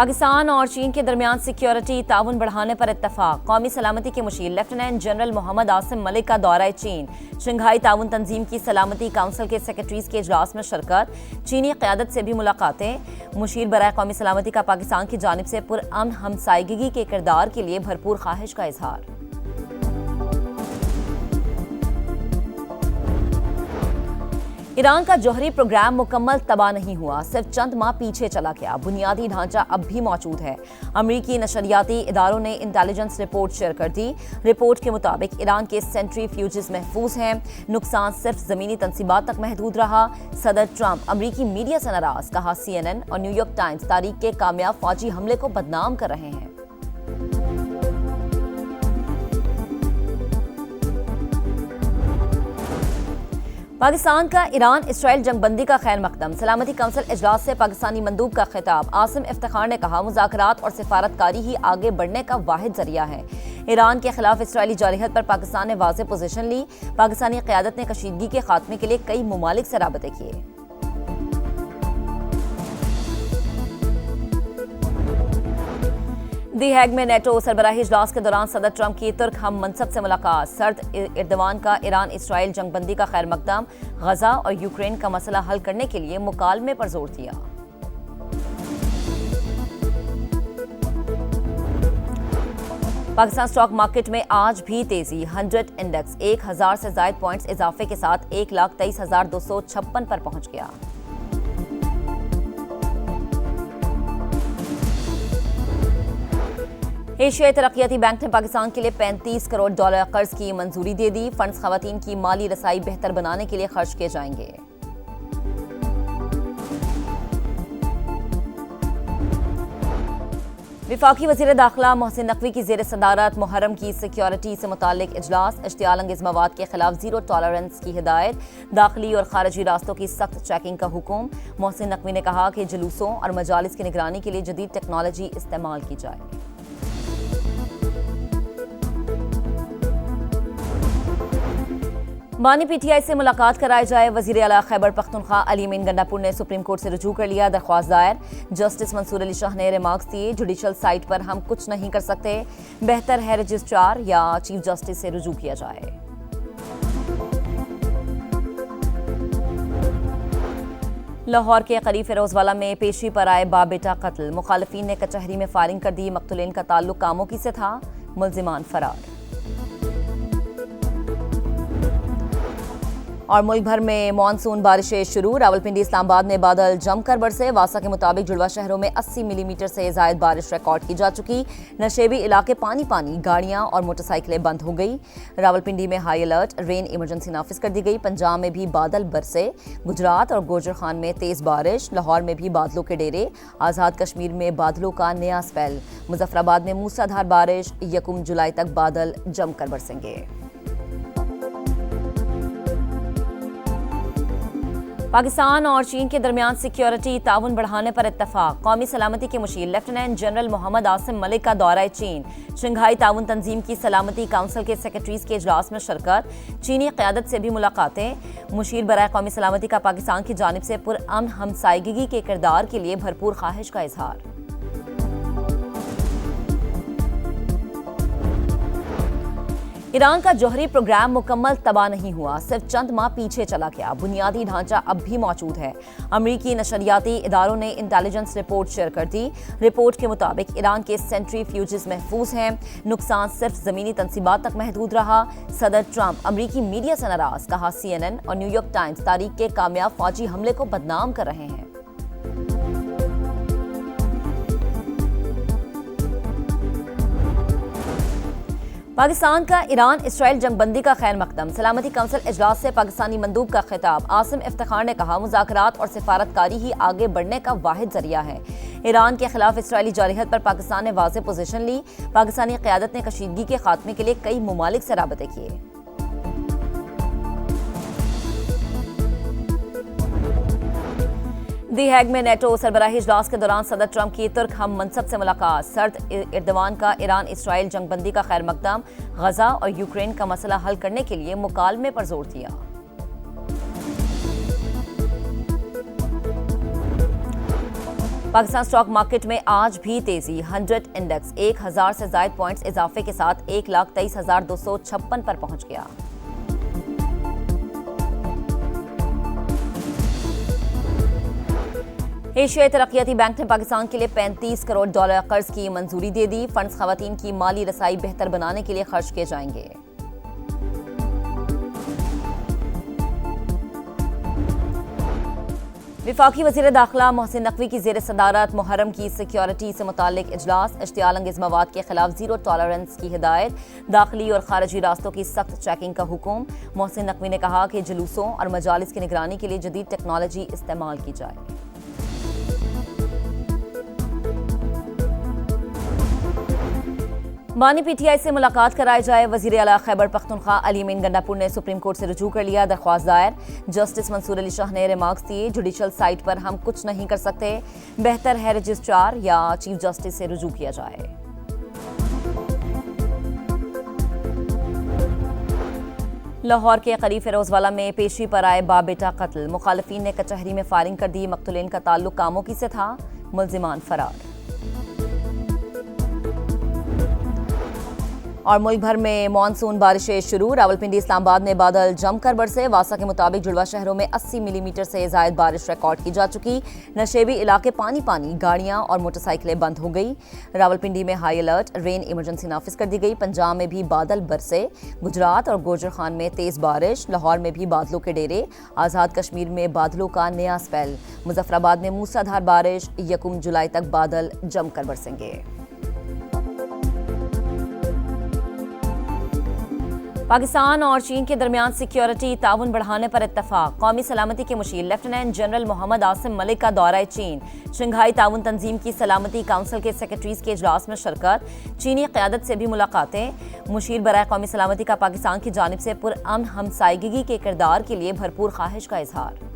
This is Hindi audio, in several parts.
पाकिस्तान और चीन के दरमियान सिक्योरिटी ताउन बढ़ाने पर इत्तफाक। कौमी सलामती के मुशीर लेफ्टिनेंट जनरल मोहम्मद आसिम मलिक का दौरा चीन। शंघाई ताउन तंजीम की सलामती काउंसिल के सेक्रेटरीज के इजलास में शिरकत। चीनी क़यादत से भी मुलाकातें। मुशीर बराए कौमी सलामती का पाकिस्तान की जानिब से पुरअमन हमसायगी के किरदार के लिए भरपूर ख्वाहिश का इजहार। ईरान का जौहरी प्रोग्राम मुकम्मल तबाह नहीं हुआ, सिर्फ चंद माह पीछे चला गया। बुनियादी ढांचा अब भी मौजूद है। अमरीकी नशरियाती इदारों ने इंटेलिजेंस रिपोर्ट शेयर कर दी। रिपोर्ट के मुताबिक ईरान के सेंट्रीफ्यूजेस महफूज हैं। नुकसान सिर्फ जमीनी तनसीबात तक महदूद रहा। सदर ट्रंप अमरीकी मीडिया से नाराज, कहा CNN और न्यूयॉर्क टाइम्स तारीख के कामयाब फौजी हमले को बदनाम कर रहे हैं। पाकिस्तान का ईरान इसराइल जंगबंदी का खैर मकदम। सलामती काउंसिल इजलास से पाकिस्तानी मंदूब का खिताब। आसिम इफ्तिखार ने कहा, मुज़ाकरात और सिफारतकारी ही आगे बढ़ने का वाहिद जरिया है। ईरान के खिलाफ इसराइली जारहियत पर पाकिस्तान ने वाज़ेह पोजीशन ली। पाकिस्तानी क़यादत ने कशीदगी के खात्मे के लिए कई ममालिक से राबते किए। दी हैग में नेटो सरबराही इजलास के दौरान सदर ट्रंप की तुर्क हम मनसब से मुलाकात। सर्द एर्दवान का ईरान इसराइल जंगबंदी का खैर मकदम। गजा और यूक्रेन का मसला हल करने के लिए मुकालमे पर जोर दिया। पाकिस्तान स्टॉक मार्केट में आज भी तेजी। 100 इंडेक्स 1000 से ज्यादा पॉइंट्स इजाफे के साथ 1,23,256 पर पहुंच गया। एशियाई तरक्याती बैंक ने पाकिस्तान के लिए $35 करोड़ कर्ज की मंजूरी दे दी। फंड्स खवातीन की माली रसाई बेहतर बनाने के लिए खर्च किए जाएंगे। विफाकी वज़ीर दाखिला मोहसिन नकवी की ज़ेर सदारत मुहर्रम की सिक्योरिटी से मुताल्लिक इजलास। इश्तियाल अंगेज़ मवाद के खिलाफ ज़ीरो टॉलरेंस की हिदायत। दाखिली और खारजी रास्तों की सख्त चेकिंग का हुक्म। मोहसिन नकवी ने कहा कि जुलूसों और मजालिस की निगरानी के लिए जदीद टेक्नोलॉजी इस्तेमाल की जाए। बानी PTI से मुलाकात कराई जाए। वज़ीर आला खैबर पख्तूनख्वा अली अमीन गंडापुर ने सुप्रीम कोर्ट से रुजू कर लिया। दरख्वास्त दायर। जस्टिस मंसूर अली शाह ने रिमार्क्स दिए, जुडिशल साइट पर हम कुछ नहीं कर सकते, बेहतर है रजिस्ट्रार या चीफ जस्टिस से रुजू किया जाए। लाहौर के करीब फिरोजवाला में पेशी पर आए बाप बेटा कत्ल। मुखालिफिन ने कचहरी में फायरिंग कर दी। मकतूलेन का ताल्लुक कामोकी से था, मुल्जिमान फरार। और मुल्क भर में मानसून बारिशें शुरू। रावलपिंडी इस्लामाबाद में बादल जमकर बरसे। वासा के मुताबिक जुड़वा शहरों में 80 मिलीमीटर से ज़ायद बारिश रिकॉर्ड की जा चुकी। नशेबी इलाके पानी पानी, गाड़ियां और मोटरसाइकिलें बंद हो गई। रावलपिंडी में हाई अलर्ट, रेन इमरजेंसी नाफिज कर दी गई। पंजाब में भी बादल बरसे। गुजरात और गोजर खान में तेज बारिश। लाहौर में भी बादलों के डेरे। आज़ाद कश्मीर में बादलों का नया स्पेल। मुजफ्फराबाद में मूसलाधार बारिश। 1 जुलाई तक बादल जमकर बरसेंगे। पाकिस्तान और चीन के दरमियान सिक्योरिटी ताउन बढ़ाने पर इत्तफाक। कौमी सलामती के मुशीर लेफ्टिनेंट जनरल मोहम्मद आसिम मलिक का दौरा चीन। शंघाई ताउन तंजीम की सलामती काउंसिल के सेक्रेटरीज के इजलास में शिरकत। चीनी क़यादत से भी मुलाकातें। मुशीर बराए कौमी सलामती का पाकिस्तान की जानिब से पुरअमन हमसायगी के किरदार के लिए भरपूर ख्वाहिश का इजहार। ईरान का जौहरी प्रोग्राम मुकम्मल तबाह नहीं हुआ, सिर्फ चंद माह पीछे चला गया। बुनियादी ढांचा अब भी मौजूद है। अमरीकी नशरियाती इदारों ने इंटेलिजेंस रिपोर्ट शेयर कर दी। रिपोर्ट के मुताबिक ईरान के सेंट्रीफ्यूजेस महफूज हैं। नुकसान सिर्फ जमीनी तनसीबात तक महदूद रहा। सदर ट्रंप अमरीकी मीडिया से नाराज, कहा CNN और न्यूयॉर्क टाइम्स तारीख के कामयाब फौजी हमले को बदनाम कर रहे हैं। पाकिस्तान का ईरान इसराइल जंगबंदी का खैर मकदम। सलामती काउंसिल इजलास से पाकिस्तानी मंदूब का खिताब। आसिम इफ्तिखार ने कहा, मुज़ाकरात और सिफारतकारी ही आगे बढ़ने का वाहिद जरिया है। ईरान के खिलाफ इसराइली जारहियत पर पाकिस्तान ने वाज़ेह पोजीशन ली। पाकिस्तानी क़यादत ने कशीदगी के खात्मे के लिए कई ममालिक से राबते किए। दी हैग में नेटो सरबराही इजलास के दौरान सदर ट्रंप की तुर्क हम मनसब से मुलाकात। सर्द एर्दवान का ईरान इसराइल जंगबंदी का खैर मकदम। गजा और यूक्रेन का मसला हल करने के लिए मुकालमे पर जोर दिया। पाकिस्तान स्टॉक मार्केट में आज भी तेजी। 100 इंडेक्स 1000 से ज्यादा पॉइंट्स इजाफे के साथ 1,23,256 पर पहुंच गया। एशियाई तरक्याती बैंक ने पाकिस्तान के लिए $35 करोड़ कर्ज की मंजूरी दे दी। फंड्स खवातीन की माली रसाई बेहतर बनाने के लिए खर्च किए जाएंगे। विफाकी वज़ीर दाखिला मोहसिन नकवी की ज़ेर सदारत मुहर्रम की सिक्योरिटी से मुताल्लिक इजलास। इश्तियाल अंगेज मवाद के खिलाफ जीरो टॉलरेंस की हिदायत। दाखिली और खारजी रास्तों की सख्त चेकिंग का हुक्म। मोहसिन नकवी ने कहा कि जुलूसों और मजालिस की निगरानी के लिए जदीद टेक्नोलॉजी इस्तेमाल की जाए। बानी पीटीआई से मुलाकात कराई जाए। वजीर आला खैबर पख्तूनख्वा अली अमीन गंडापुर ने सुप्रीम कोर्ट से रुजू कर लिया दरख्वास्त दायर। जस्टिस मंसूर अली शाह ने रिमार्क्स दिए, जुडिशल साइट पर हम कुछ नहीं कर सकते, बेहतर है रजिस्ट्रार या चीफ जस्टिस से रुजू किया जाए। लाहौर के करीब फिरोजवाला में पेशी पर आए बाप बेटा कत्ल। मुखालिफिन ने कचहरी में फायरिंग कर दी। मकतूलेन का ताल्लुक कामोकी से था, मुल्जिमान फरार। और मुल्क भर में मानसून बारिशें शुरू। रावलपिंडी इस्लामाबाद में बादल जमकर बरसे। वासा के मुताबिक जुड़वा शहरों में 80 मिलीमीटर से ज्यादा बारिश रिकॉर्ड की जा चुकी। नशेबी इलाके पानी पानी, गाड़ियां और मोटरसाइकिलें बंद हो गई। रावलपिंडी में हाई अलर्ट, रेन इमरजेंसी नाफिज कर दी गई। पंजाब में भी बादल बरसे। गुजरात और गोजर खान में तेज बारिश। लाहौर में भी बादलों के डेरे। आज़ाद कश्मीर में बादलों का नया स्पेल। मुजफ्फराबाद में मूसलाधार बारिश। 1 जुलाई तक बादल जमकर बरसेंगे। पाकिस्तान और चीन के दरमियान सिक्योरिटी ताउन बढ़ाने पर इत्तफाक। कौमी सलामती के मुशीर लेफ्टिनेंट जनरल मोहम्मद आसिम मलिक का दौरा चीन। शंघाई ताउन तंजीम की सलामती काउंसिल के सेक्रेटरीज के इजलास में शिरकत। चीनी क़यादत से भी मुलाकातें। मुशीर बराए कौमी सलामती का पाकिस्तान की जानिब से पुरअमन हमसायगी के किरदार के लिए भरपूर ख्वाहिश का इजहार।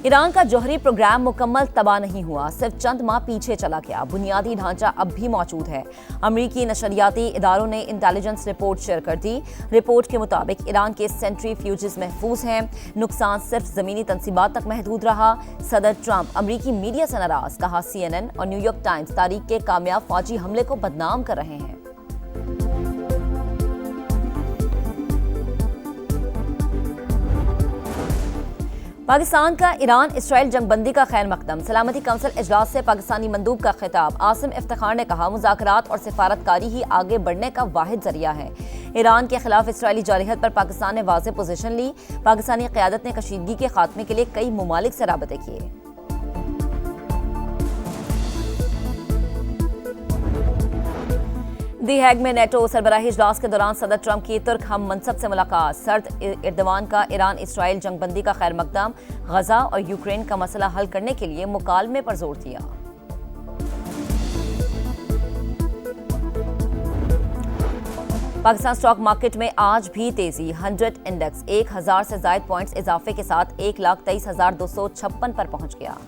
ईरान का जौहरी प्रोग्राम मुकम्मल तबाह नहीं हुआ, सिर्फ चंद माह पीछे चला गया। बुनियादी ढांचा अब भी मौजूद है। अमरीकी नशरियाती इदारों ने इंटेलिजेंस रिपोर्ट शेयर कर दी। रिपोर्ट के मुताबिक ईरान के सेंट्रीफ्यूजेस महफूज हैं। नुकसान सिर्फ जमीनी तनसीबात तक महदूद रहा। सदर ट्रंप अमरीकी मीडिया से नाराज, कहा CNN और न्यूयॉर्क टाइम्स तारीख के कामयाब फौजी हमले को बदनाम कर रहे हैं। पाकिस्तान का ईरान इसराइल जंगबंदी का खैर मकदम। सलामती काउंसिल इजलास से पाकिस्तानी मंदूब का खिताब। आसिम इफ्तिखार ने कहा, मुज़ाकरात और सिफारतकारी ही आगे बढ़ने का वाहिद जरिया है। ईरान के खिलाफ इसराइली जारहियत पर पाकिस्तान ने वाज़ेह पोजीशन ली। पाकिस्तानी क़यादत ने कशीदगी के खात्मे के लिए कई ममालिक से राबते किए। दी हैग में नेटो सरबराही इजलास के दौरान सदर ट्रंप की तुर्क हम मनसब से मुलाकात। सदर एर्दवान का ईरान इसराइल जंगबंदी का खैर मकदम। गजा और यूक्रेन का मसला हल करने के लिए मुकालमे पर जोर दिया। पाकिस्तान स्टॉक मार्केट में आज भी तेजी। 100 इंडेक्स 1000 से ज्यादा पॉइंट्स इजाफे के साथ 1,23,256 पर पहुंच गया।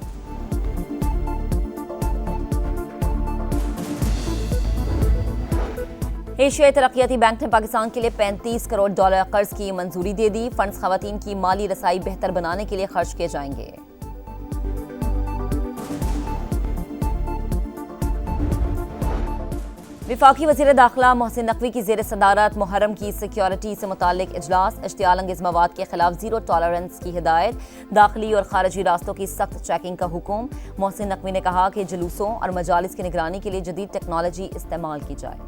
एशियाई तरक्याती बैंक ने पाकिस्तान के लिए $35 करोड़ कर्ज की मंजूरी दे दी। फंड्स खवातीन की माली रसाई बेहतर बनाने के लिए खर्च किए जाएंगे। विफाकी वज़ीर दाखिला मोहसिन नकवी की ज़ेर सदारत मुहर्रम की सिक्योरिटी से मुताल्लिक इजलास। इश्तियाल अंगेज मवाद के खिलाफ जीरो टॉलरेंस की हिदायत। दाखिली और खारजी रास्तों की सख्त चेकिंग का हुक्म। मोहसिन नकवी ने कहा कि जुलूसों और मजालिस की निगरानी के लिए जदीद टेक्नोलॉजी इस्तेमाल की जाए।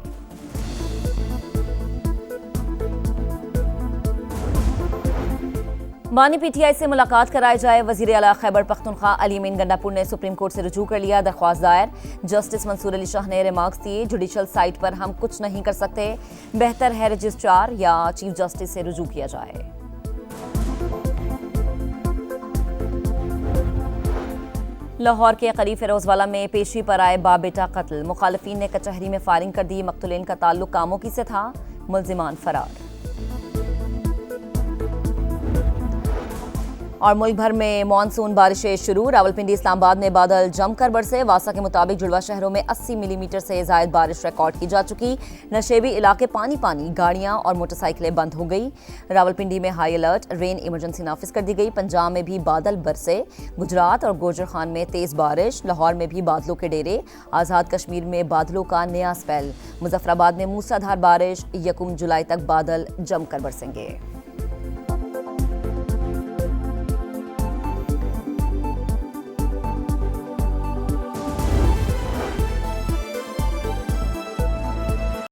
बानी पीटीआई से मुलाकात कराई जाए। वजीर आला खैबर पख्तूनख्वा अली अमीन गंडापुर ने सुप्रीम कोर्ट से रुजू कर लिया दरख्वास्त दायर। जस्टिस मंसूर अली शाह ने रिमार्क्स दिए, जुडिशल साइट पर हम कुछ नहीं कर सकते, बेहतर है रजिस्ट्रार या चीफ जस्टिस से रुजू किया जाए। लाहौर के करीब फिरोजवाला में पेशी पर आए बाप बेटा कत्ल। मुखालिफिन ने कचहरी में फायरिंग कर दी। मकतूलेन का ताल्लुक कामोकी से था, मुल्जिमान फरार। और मुल्क भर में मानसून बारिशें शुरू। रावलपिंडी इस्लामाबाद में बादल जमकर बरसे। वासा के मुताबिक जुड़वा शहरों में 80 मिलीमीटर से ज़ायद बारिश रिकॉर्ड की जा चुकी। नशेबी इलाके पानी पानी, गाड़ियां और मोटरसाइकिलें बंद हो गई। रावलपिंडी में हाई अलर्ट, रेन इमरजेंसी नाफिज कर दी गई। पंजाब में भी बादल बरसे। गुजरात और गोजर खान में तेज बारिश। लाहौर में भी बादलों के डेरे। आज़ाद कश्मीर में बादलों का नया स्पेल। मुजफ्फराबाद में मूसलाधार बारिश। 1 जुलाई तक बादल जमकर बरसेंगे।